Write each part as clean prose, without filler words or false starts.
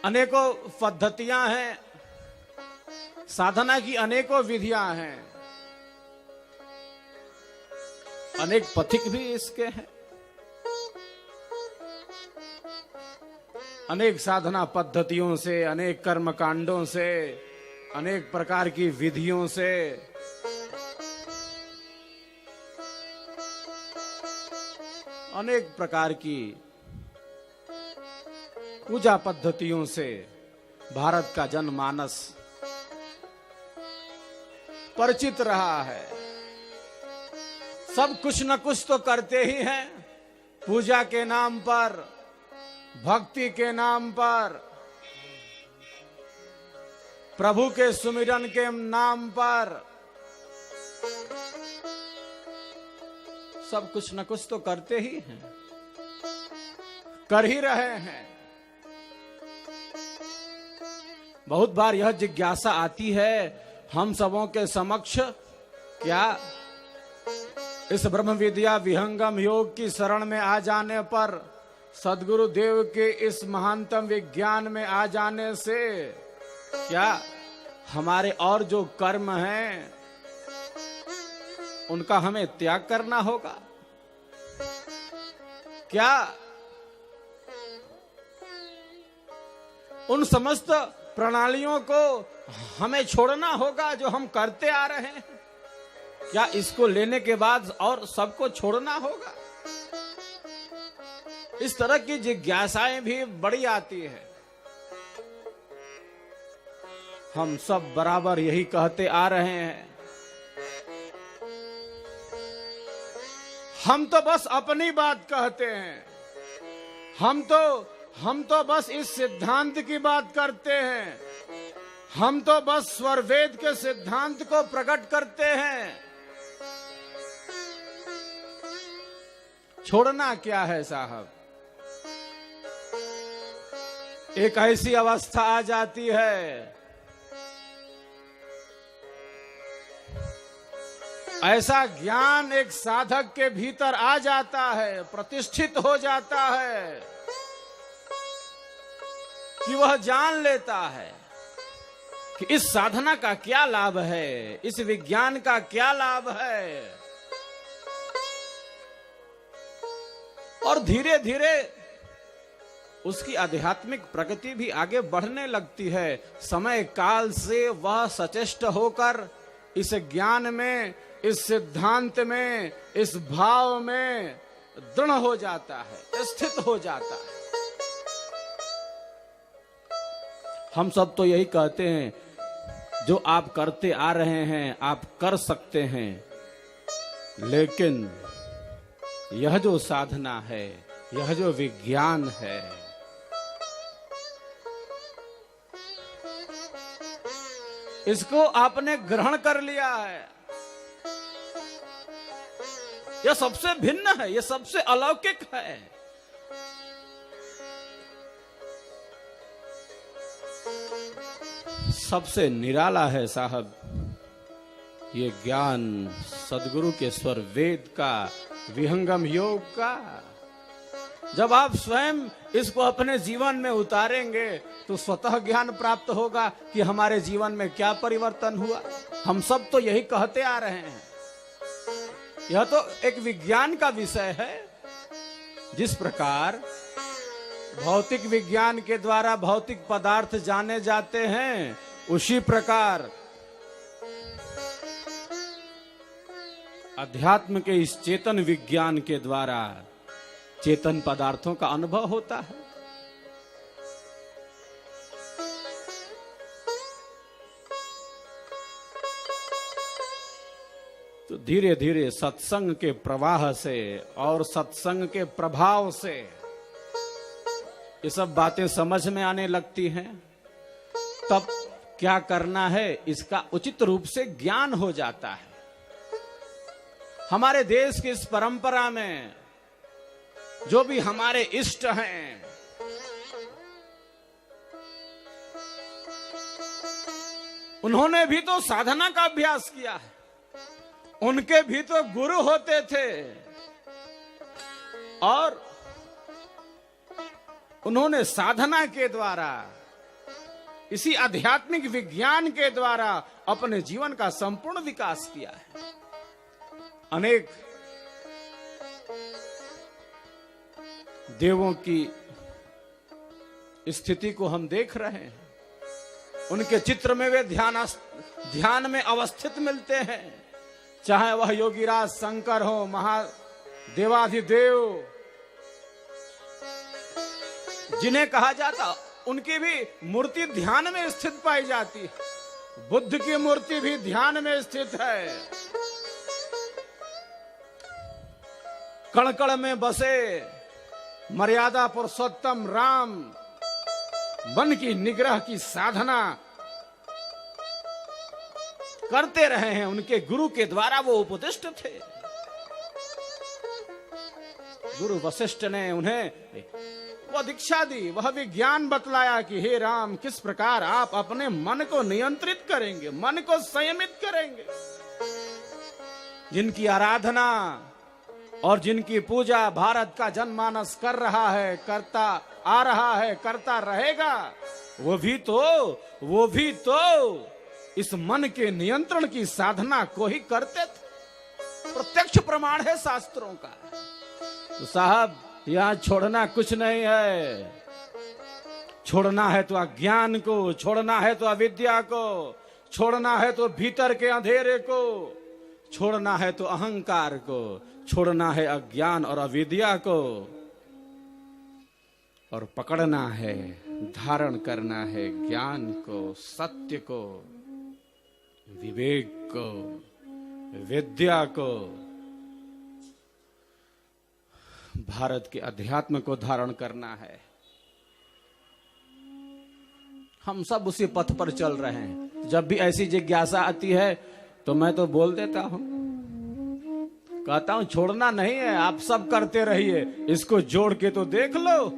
अनेकों पद्धतियां हैं, साधना की अनेकों विधियां हैं, अनेक पथिक भी इसके हैं। अनेक साधना पद्धतियों से, अनेक कर्मकांडों से, अनेक प्रकार की विधियों से अनेक प्रकार की पूजा पद्धतियों से भारत का जनमानस परिचित रहा है। सब कुछ न कुछ तो करते ही हैं, पूजा के नाम पर, भक्ति के नाम पर, प्रभु के सुमिरन के नाम पर सब कुछ न कुछ तो करते ही हैं, कर ही रहे हैं। बहुत बार यह जिज्ञासा आती है हम सबों के समक्ष, क्या इस ब्रह्म विद्या विहंगम योग की शरण में आ जाने पर, सद्गुरु देव के इस महानतम विज्ञान में आ जाने से क्या हमारे और जो कर्म हैं उनका हमें त्याग करना होगा? क्या उन समस्त प्रणालियों को हमें छोड़ना होगा जो हम करते आ रहे हैं? क्या इसको लेने के बाद और सबको छोड़ना होगा? इस तरह की जिज्ञासाएं भी बड़ी आती है। हम सब बराबर यही कहते आ रहे हैं, हम तो बस अपनी बात कहते हैं, हम तो बस इस सिद्धांत की बात करते हैं, हम तो बस स्वर वेद के सिद्धांत को प्रकट करते हैं। छोड़ना क्या है साहब? एक ऐसी अवस्था आ जाती है, ऐसा ज्ञान एक साधक के भीतर आ जाता है, प्रतिष्ठित हो जाता है कि वह जान लेता है कि इस साधना का क्या लाभ है, इस विज्ञान का क्या लाभ है। और धीरे धीरे उसकी आध्यात्मिक प्रगति भी आगे बढ़ने लगती है। समय काल से वह सचेष्ट होकर इस ज्ञान में, इस सिद्धांत में, इस भाव में दृढ़ हो जाता है, स्थित हो जाता है। हम सब तो यही कहते हैं, जो आप करते आ रहे हैं आप कर सकते हैं, लेकिन यह जो साधना है, यह जो विज्ञान है, इसको आपने ग्रहण कर लिया है, यह सबसे भिन्न है, यह सबसे अलौकिक है। सबसे निराला है साहब ये ज्ञान सद्गुरु के स्वर वेद का, विहंगम योग का। जब आप स्वयं इसको अपने जीवन में उतारेंगे तो स्वतः ज्ञान प्राप्त होगा कि हमारे जीवन में क्या परिवर्तन हुआ। हम सब तो यही कहते आ रहे हैं, यह तो एक विज्ञान का विषय है। जिस प्रकार भौतिक विज्ञान के द्वारा भौतिक पदार्थ जाने जाते हैं, उसी प्रकार अध्यात्म के इस चेतन विज्ञान के द्वारा चेतन पदार्थों का अनुभव होता है। तो धीरे धीरे सत्संग के प्रवाह से और सत्संग के प्रभाव से ये सब बातें समझ में आने लगती हैं। तब क्या करना है इसका उचित रूप से ज्ञान हो जाता है। हमारे देश की इस परंपरा में जो भी हमारे इष्ट हैं, उन्होंने भी तो साधना का अभ्यास किया है, उनके भी तो गुरु होते थे और उन्होंने साधना के द्वारा इसी आध्यात्मिक विज्ञान के द्वारा अपने जीवन का संपूर्ण विकास किया है। अनेक देवों की स्थिति को हम देख रहे हैं, उनके चित्र में वे ध्यान में अवस्थित मिलते हैं, चाहे वह योगीराज शंकर हो, महादेवाधिदेव जिन्हें कहा जाता, उनकी भी मूर्ति ध्यान में स्थित पाई जाती है। बुद्ध की मूर्ति भी ध्यान में स्थित है। कण कण में बसे मर्यादा पुरुषोत्तम राम मन की निग्रह की साधना करते रहे हैं। उनके गुरु के द्वारा वो उपदिष्ट थे। गुरु वशिष्ठ ने उन्हें वो दीक्षा दी, वह विज्ञान बतलाया कि हे राम, किस प्रकार आप अपने मन को नियंत्रित करेंगे, मन को संयमित करेंगे। जिनकी आराधना और जिनकी पूजा भारत का जनमानस कर रहा है, करता आ रहा है, करता रहेगा, वो भी तो इस मन के नियंत्रण की साधना को ही करते थे। प्रत्यक्ष प्रमाण है शास्त्रों का। तो साहब, यहां छोड़ना कुछ नहीं है। छोड़ना है तो अज्ञान को, छोड़ना है तो अविद्या को, छोड़ना है तो भीतर के अंधेरे को, छोड़ना है तो अहंकार को, छोड़ना है अज्ञान और अविद्या को, और पकड़ना है, धारण करना है ज्ञान को, सत्य को, विवेक को, विद्या को, भारत के अध्यात्म को धारण करना है। हम सब उसी पथ पर चल रहे हैं। जब भी ऐसी जिज्ञासा आती है तो मैं तो बोल देता हूं, कहता हूं छोड़ना नहीं है, आप सब करते रहिए, इसको जोड़ के तो देख लो,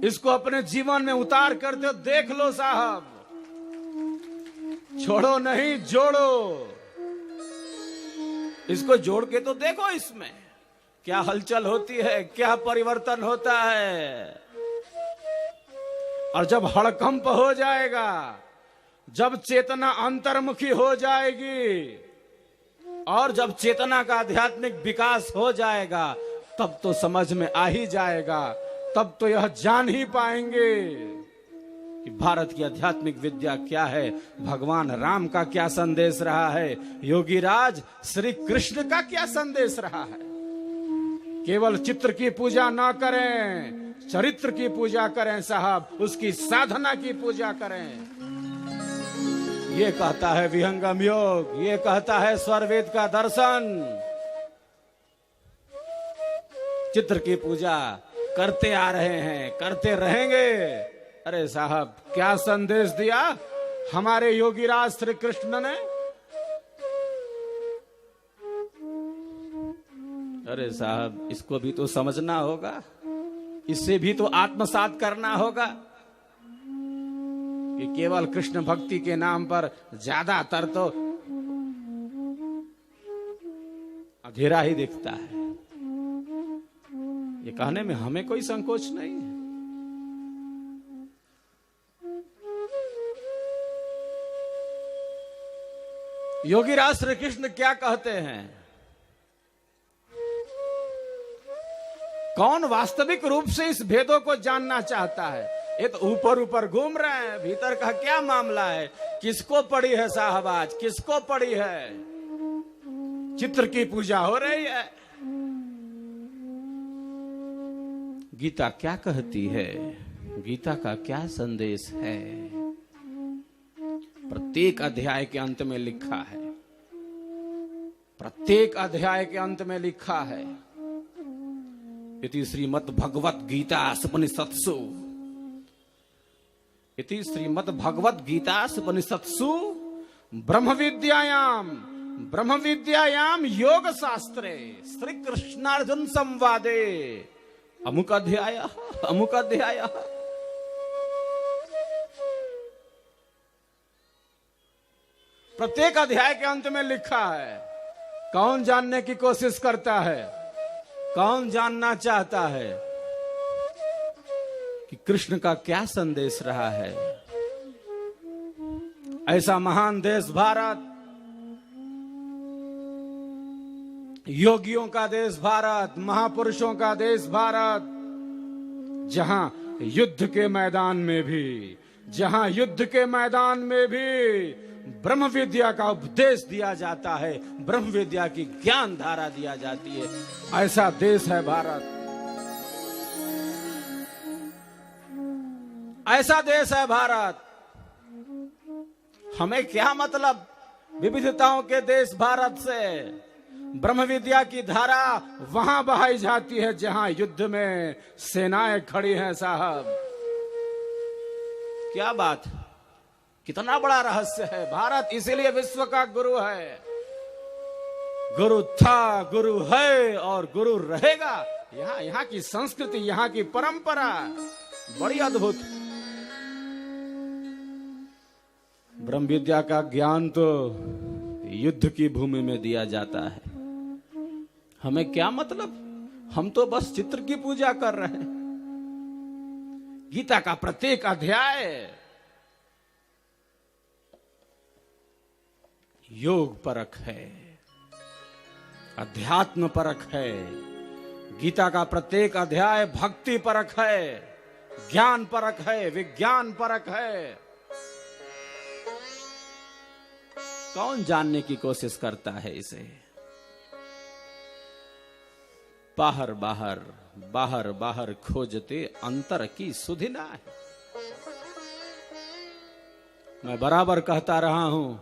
इसको अपने जीवन में उतार कर तो देख लो साहब। छोड़ो नहीं, जोड़ो, इसको जोड़ के तो देखो, इसमें क्या हलचल होती है, क्या परिवर्तन होता है। और जब हड़कंप हो जाएगा, जब चेतना अंतर्मुखी हो जाएगी और जब चेतना का आध्यात्मिक विकास हो जाएगा, तब तो समझ में आ ही जाएगा, तब तो यह जान ही पाएंगे कि भारत की आध्यात्मिक विद्या क्या है, भगवान राम का क्या संदेश रहा है, योगीराज श्री कृष्ण का क्या संदेश रहा है। केवल चित्र की पूजा ना करें, चरित्र की पूजा करें साहब, उसकी साधना की पूजा करें। ये कहता है विहंगम योग, ये कहता है स्वरवेद का दर्शन। चित्र की पूजा करते आ रहे हैं, करते रहेंगे। अरे साहब, क्या संदेश दिया हमारे योगीराज श्री कृष्ण ने। अरे साहब, इसको भी तो समझना होगा, इससे भी तो आत्मसात करना होगा कि केवल कृष्ण भक्ति के नाम पर ज्यादातर तो अंधेरा ही दिखता है। ये कहने में हमें कोई संकोच नहीं है। योगीराज श्री कृष्ण क्या कहते हैं, कौन वास्तविक रूप से इस भेदों को जानना चाहता है। ये तो ऊपर ऊपर घूम रहे हैं, भीतर का क्या मामला है, किसको पड़ी है साहब, आज किसको पड़ी है। चित्र की पूजा हो रही है। गीता क्या कहती है, गीता का क्या संदेश है। प्रत्येक अध्याय के अंत में लिखा है, प्रत्येक अध्याय के अंत में लिखा है, इति श्रीमद् भगवत गीता उपनिषत्सु, इति श्रीमद् भगवत गीता उपनिषत्सु ब्रह्म विद्यायाम योग शास्त्रे श्री कृष्णार्जुन संवादे अमुक अध्याय अमुक अध्याय। प्रत्येक अध्याय के अंत में लिखा है। कौन जानने की कोशिश करता है, कौन जानना चाहता है कि कृष्ण का क्या संदेश रहा है। ऐसा महान देश भारत, योगियों का देश भारत, महापुरुषों का देश भारत, जहां युद्ध के मैदान में भी, जहां युद्ध के मैदान में भी ब्रह्म विद्या का उपदेश दिया जाता है, ब्रह्म विद्या की ज्ञान धारा दिया जाती है, ऐसा देश है भारत। ऐसा देश है भारत। हमें क्या मतलब विविधताओं के देश भारत से? ब्रह्म विद्या की धारा वहां बहाई जाती है जहां युद्ध में सेनाएं खड़ी हैं साहब। क्या बात, कितना बड़ा रहस्य है भारत। इसीलिए विश्व का गुरु है। गुरु था, गुरु है और गुरु रहेगा। यहाँ की संस्कृति, यहाँ की परंपरा बड़ी अद्भुत। ब्रह्म विद्या का ज्ञान तो युद्ध की भूमि में दिया जाता है। हमें क्या मतलब, हम तो बस चित्र की पूजा कर रहे हैं। गीता का प्रत्येक अध्याय योग परक है, अध्यात्म परक है। गीता का प्रत्येक अध्याय भक्ति परक है, ज्ञान परक है, विज्ञान परक है। कौन जानने की कोशिश करता है इसे? बाहर बाहर बाहर बाहर खोजते अंतर की सुधिना है। मैं बराबर कहता रहा हूं,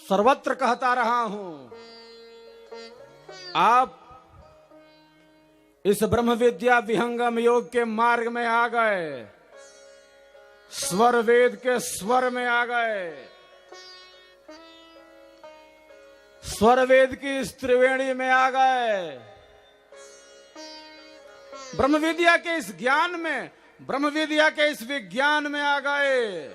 सर्वत्र कहता रहा हूं, आप इस ब्रह्म विद्या विहंगम योग के मार्ग में आ गए, स्वर वेद के स्वर में आ गए, स्वर वेद की इस त्रिवेणी में आ गए, ब्रह्म विद्या के इस ज्ञान में, ब्रह्म विद्या के इस विज्ञान में आ गए।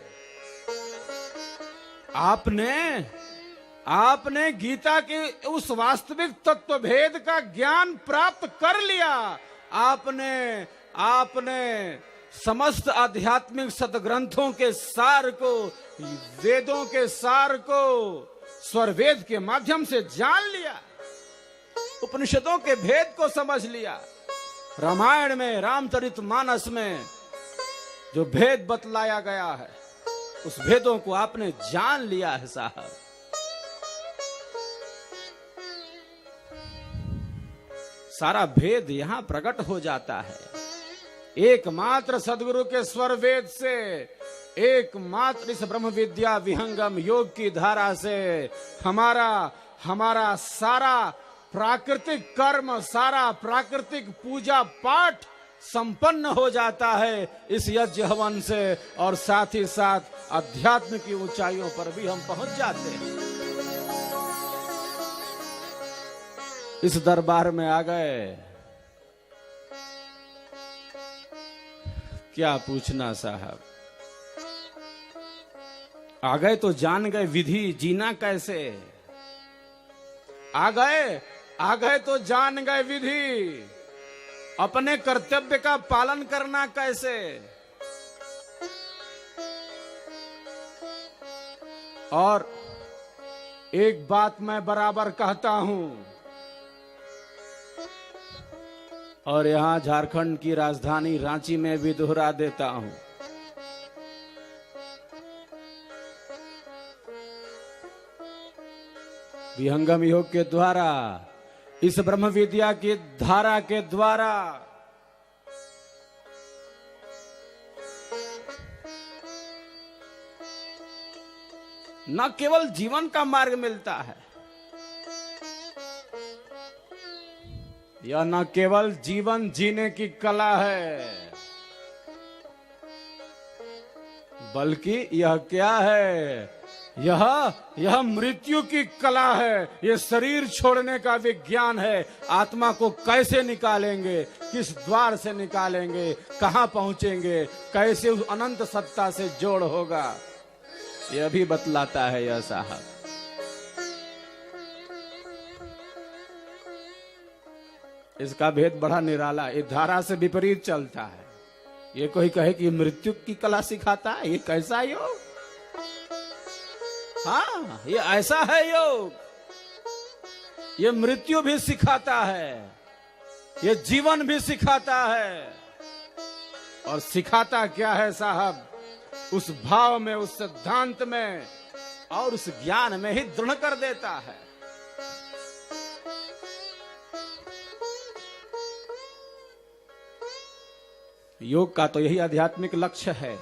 आपने गीता के उस वास्तविक तत्व भेद का ज्ञान प्राप्त कर लिया। आपने समस्त आध्यात्मिक सदग्रंथों के सार को, वेदों के सार को स्वर वेद के माध्यम से जान लिया, उपनिषदों के भेद को समझ लिया। रामायण में, रामचरितमानस में जो भेद बतलाया गया है, उस भेदों को आपने जान लिया है साहब। सारा भेद यहां प्रकट हो जाता है। एकमात्र सदगुरु के स्वर वेद से, एकमात्र इस ब्रह्म विद्या विहंगम योग की धारा से हमारा सारा प्राकृतिक कर्म, सारा प्राकृतिक पूजा पाठ संपन्न हो जाता है इस यज्ञ हवन से, और साथ ही साथ अध्यात्म की ऊंचाइयों पर भी हम पहुंच जाते हैं। इस दरबार में आ गए, क्या पूछना साहब। आ गए तो जान गए विधि जीना कैसे। आ गए तो जान गए विधि, अपने कर्तव्य का पालन करना कैसे। और एक बात मैं बराबर कहता हूं, और यहां झारखंड की राजधानी रांची में भी दोहरा देता हूं, विहंगम योग के द्वारा, इस ब्रह्म विद्या की धारा के द्वारा न केवल जीवन का मार्ग मिलता है, यह न केवल जीवन जीने की कला है, बल्कि यह क्या है, यह मृत्यु की कला है। यह शरीर छोड़ने का विज्ञान है। आत्मा को कैसे निकालेंगे, किस द्वार से निकालेंगे, कहां पहुंचेंगे, कैसे उस अनंत सत्ता से जोड़ होगा, यह भी बतलाता है यह साहब। इसका भेद बड़ा निराला, इस धारा से विपरीत चलता है। ये कोई कहे कि मृत्यु की कला सिखाता है, ये कैसा योग? हाँ, ये ऐसा है योग। ये मृत्यु भी सिखाता है, ये जीवन भी सिखाता है। और सिखाता क्या है साहब? उस भाव में, उस सिद्धांत में और उस ज्ञान में ही दृढ़ कर देता है। योग का तो यही आध्यात्मिक लक्ष्य है।